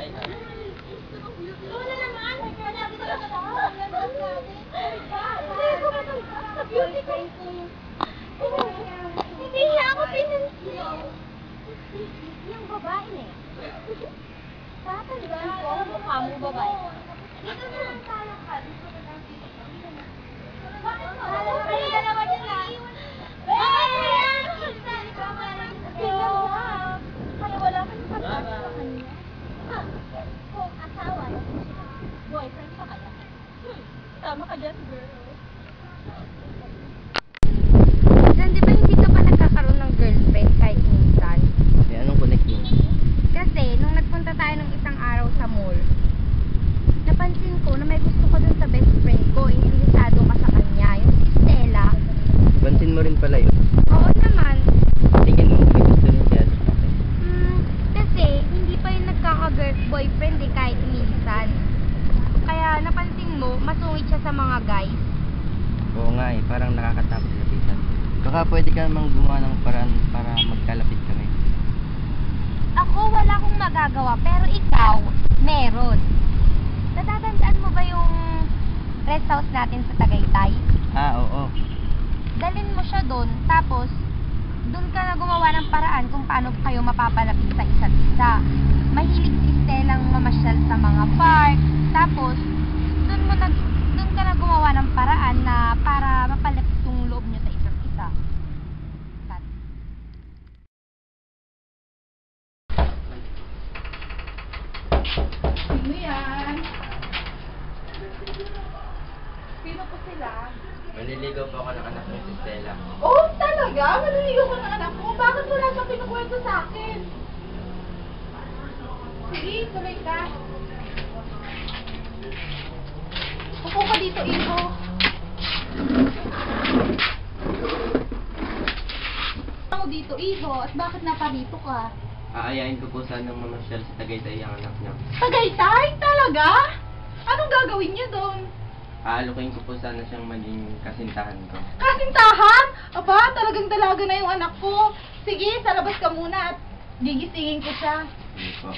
Wala naman. Hindi niya ako pinansin. Yung babae eh. Tatandaan ko, mukha mo babae. Dito na lang tayo ka. Bakit mo? Ay, dalawa dyan na. Bakit mo yan? Kaya wala kang pagkakita sa kanya. Kung asawa, boyfriend pa kaya. Tama ka dyan, girl. Dan, di ba hindi ka pa nagkakaroon ng girlfriend kahit minsan? Anong connect yun? Kasi, nung nagpunta tayo ng isang araw sa mall, napansin ko na may gusto ko dun sa best friend ko, interesado ka sa kanya, yung si Stella. Pansin mo rin pala yun. Oo naman. Tingin mo may gusto rin siya sa akin. Kasi, hindi pa yung nagkaka-boyfriend eh, kahit minsan. Kaya, napansin mo, masungit siya sa mga guys. Oo nga eh, parang nakakatakot lapitan. Baka pwede ka namang gumawa ng paraan para magkalapit kami. Ako, wala akong magagawa, pero ikaw, meron. Natatandaan mo ba yung rest house natin sa Tagaytay? Oo. Dalhin mo siya doon, tapos doon ka na gumawa ng paraan kung paano kayo mapapalapit sa isa't isa. Mahilig si Stellang mamasyal sa mga park, tapos doon ka na gumawa ng paraan na para mapalapit yung loob niyo sa isa't isa. Cut. Sino yan? Sino po sila? Maniligaw po ako ng anak niyo si Stella. Oh, talaga? Maniligaw ko ng anak mo? Bakit wala siyang kinukwento sa akin? Sige, tuloy ka. Upo ka dito, Iho. Ako dito, Iho. At bakit naparito ka? Aayain ko po sanang mamasyal sa Tagaytay ang anak niyo. Tagaytay? Talaga? Anong gagawin niya doon? Aalukin ko po sana siyang maging kasintahan ko. Kasintahan? Aba, talagang dalaga na yung anak ko. Sige, sa labas ka muna at gigisingin ko siya. Hindi po.